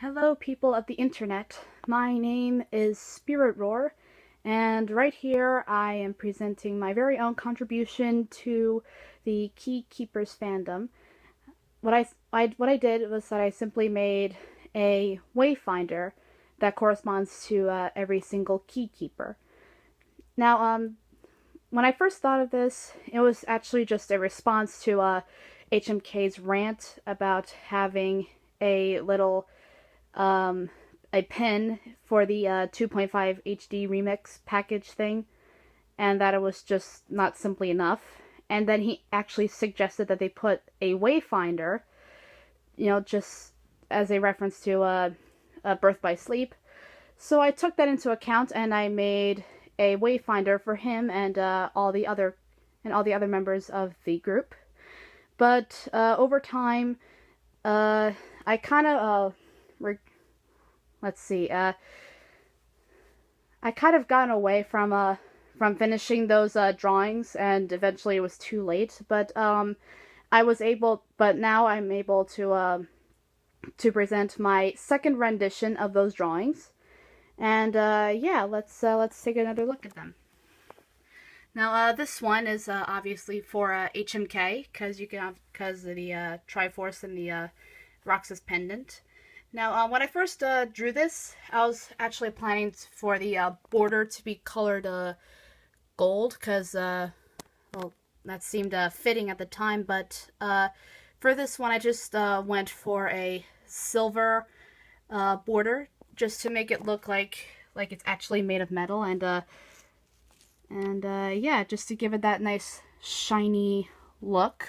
Hello, people of the internet. My name is Spirit Roar, and right here I am presenting my very own contribution to the Key Keepers fandom. What I did was that I simply made a Wayfinder that corresponds to every single key keeper. Now, when I first thought of this, it was actually just a response to HMK's rant about having a little a pin for the 2.5 HD remix package thing, and that it was just not simply enough. And then he actually suggested that they put a Wayfinder, just as a reference to Birth by Sleep. So I took that into account and I made a Wayfinder for him and all the other members of the group. But over time, I kind of let's see. I kind of gotten away from finishing those drawings, and eventually it was too late. But now I'm able to present my second rendition of those drawings, and yeah, let's take another look at them. Now, this one is obviously for HMK because of the Triforce and the Roxas pendant. Now, when I first drew this, I was actually planning for the border to be colored gold because, well, that seemed fitting at the time. But for this one, I just went for a silver border just to make it look like it's actually made of metal, and yeah, just to give it that nice shiny look.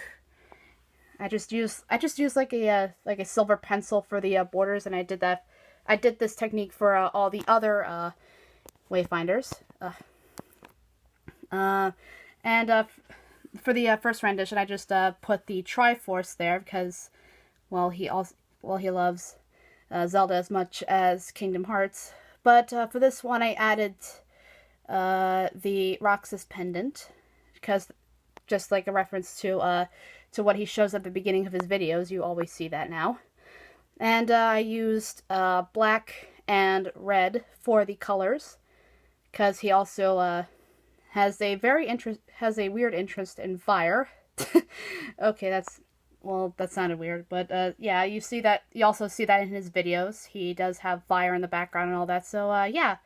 I just used like a silver pencil for the borders, and I did this technique for all the other Wayfinders. And for the first rendition, I just put the Triforce there because, well, he loves Zelda as much as Kingdom Hearts. But for this one, I added the Roxas pendant because, just like a reference to what he shows at the beginning of his videos. You always see that now. And I used black and red for the colors because he also has a weird interest in fire. Okay, that sounded weird, but yeah, you also see that in his videos. He does have fire in the background and all that. So yeah,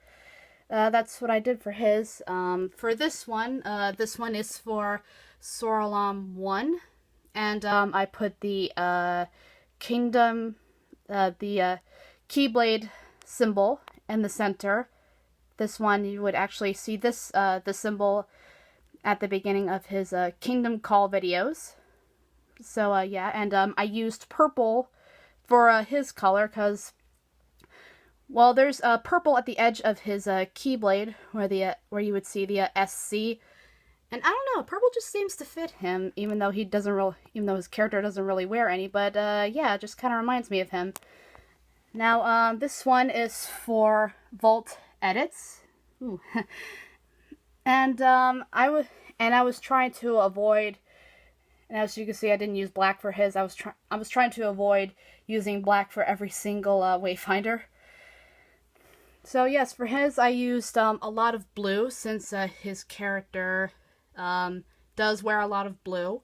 that's what I did for his. For this one is for Soralam 1. And I put the Kingdom, the Keyblade symbol in the center. This one, you would actually see the symbol at the beginning of his Kingdom Call videos. So yeah, and I used purple for his color because, well, there's purple at the edge of his Keyblade where you would see the SC. And I don't know, purple just seems to fit him, even though his character doesn't really wear any. But yeah, it just kind of reminds me of him. Now, this one is for Vault Edits. Ooh. And I was trying to avoid, and as you can see, I didn't use black for his. I was trying to avoid using black for every single Wayfinder. So yes, for his, I used a lot of blue since his character does wear a lot of blue,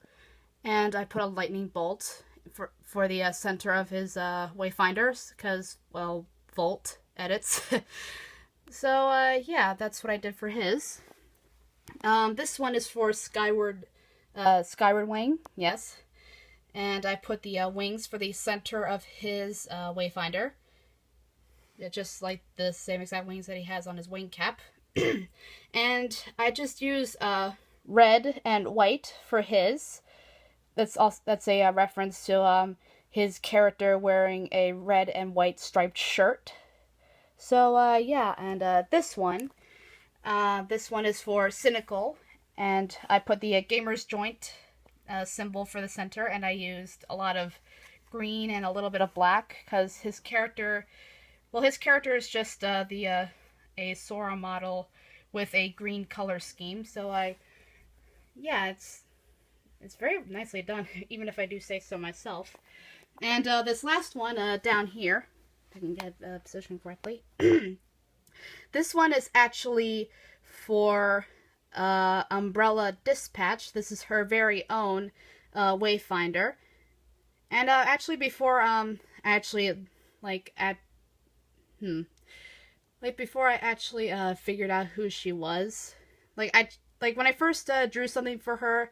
and I put a lightning bolt for the center of his Wayfinders because, well, Volt edits. So yeah, that's what I did for his. This one is for Skyward Wing, yes, and I put the wings for the center of his Wayfinder, just like the same exact wings that he has on his wing cap. And I just use red and white for his. That's a reference to his character wearing a red and white striped shirt. So yeah, and this one is for Cynical, and I put the gamer's joint symbol for the center, and I used a lot of green and a little bit of black because his character is just a Sora model with a green color scheme. So yeah, it's very nicely done, even if I do say so myself. And this last one down here if I can get positioned correctly. This one is actually for Umbrella Dispatch. This is her very own Wayfinder. And actually, before before I actually figured out who she was, when I first drew something for her,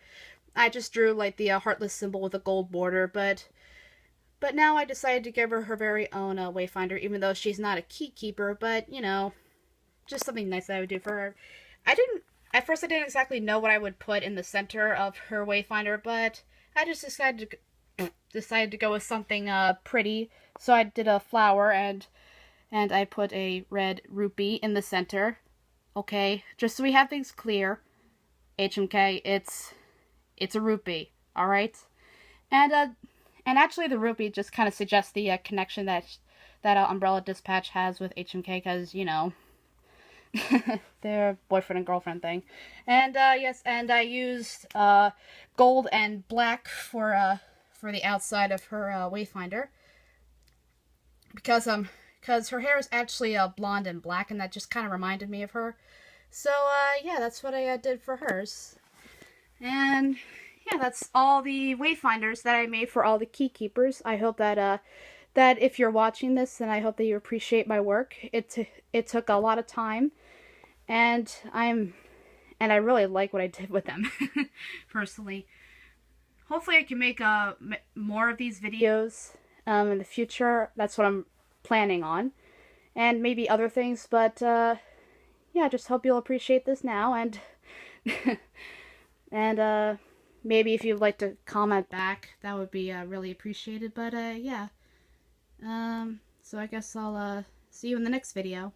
I just drew like the heartless symbol with a gold border, but now I decided to give her her very own Wayfinder, even though she's not a key keeper, but you know, just something nice that I would do for her. At first I didn't exactly know what I would put in the center of her Wayfinder, but I just decided to go with something pretty. So I did a flower and I put a red rupee in the center. Okay, just so we have things clear, HMK, it's a rupee, all right? And actually the rupee just kind of suggests the connection that Umbrella Dispatch has with HMK, because you know, their boyfriend and girlfriend thing. And yes, and I used gold and black for the outside of her Wayfinder, because her hair is actually blonde and black, and that just kind of reminded me of her. So yeah, that's what I did for hers. And yeah, that's all the Wayfinders that I made for all the key keepers. I hope that that if you're watching this, then I hope that you appreciate my work. It took a lot of time, and I really like what I did with them, personally. Hopefully I can make more of these videos in the future. That's what I'm planning on. And maybe other things, but yeah, just hope you'll appreciate this now, and and maybe if you'd like to comment back, that would be really appreciated. But yeah, so I guess I'll see you in the next video.